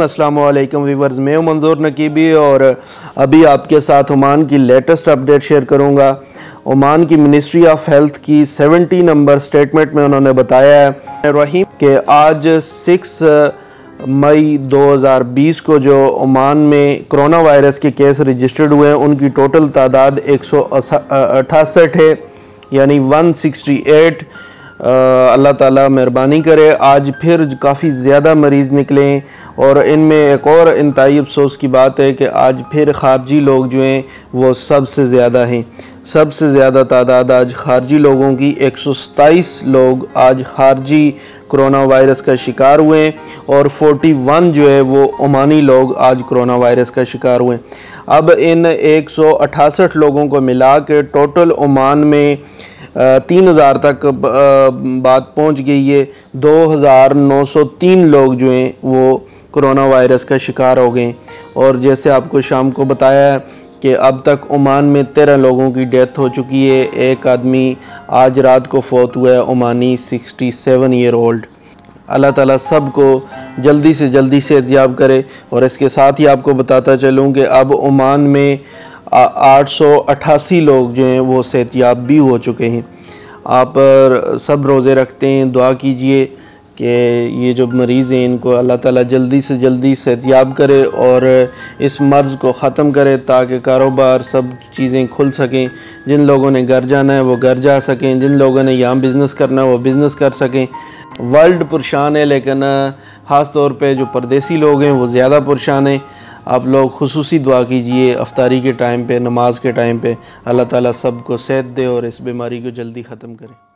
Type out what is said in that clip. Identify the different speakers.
Speaker 1: अस्सलाम वालेकुम वीवर्स, मैं हूं मंजूर नकीबी और अभी आपके साथ ओमान की लेटेस्ट अपडेट शेयर करूंगा। ओमान की मिनिस्ट्री ऑफ हेल्थ की 70 नंबर स्टेटमेंट में उन्होंने बताया है रहीम कि आज 6 मई 2020 को जो ओमान में कोरोना वायरस के केस रजिस्टर्ड हुए हैं उनकी टोटल तादाद 168 है, यानी 168। अल्लाह ताला मेहरबानी करे आज फिर काफ़ी ज़्यादा मरीज़ निकले और इनमें एक और इंतहाई अफसोस की बात है कि आज फिर खारजी लोग जो हैं वो सबसे ज़्यादा हैं। सबसे ज़्यादा तादाद आज खारजी लोगों की 127 लोग आज खारजी कोरोना वायरस का शिकार हुए और 41 जो है वो ओमानी लोग आज कोरोना वायरस का शिकार हुए। अब इन 168 लोगों को मिला के टोटल ओमान में 3000 तक बात पहुंच गई है। 2903 लोग जो हैं वो कोरोना वायरस का शिकार हो गए और जैसे आपको शाम को बताया कि अब तक ओमान में 13 लोगों की डेथ हो चुकी है। एक आदमी आज रात को फौत हुआ है, ओमानी 67 ईयर ओल्ड। अल्लाह ताला सबको जल्दी से जल्दी सेहतयाब करे। और इसके साथ ही आपको बताता चलूँ कि अब ओमान में 888 लोग जो हैं वो सेहतयाब भी हो चुके हैं। आप सब रोज़े रखते हैं, दुआ कीजिए कि ये जो मरीज़ हैं इनको अल्लाह ताला जल्दी से जल्दी सेहतयाब करे और इस मर्ज़ को ख़त्म करे ताकि कारोबार सब चीज़ें खुल सकें। जिन लोगों ने घर जाना है वो घर जा सकें, जिन लोगों ने यहाँ बिज़नेस करना है वो बिज़नेस कर सकें। वर्ल्ड परेशान है, लेकिन ख़ास तौर पे जो परदेसी लोग हैं वो ज़्यादा परेशान हैं। आप लोग खुसूसी दुआ कीजिए अफ्तारी के टाइम पे, नमाज के टाइम पे। अल्लाह ताला सबको सेहत दे और इस बीमारी को जल्दी ख़त्म करे।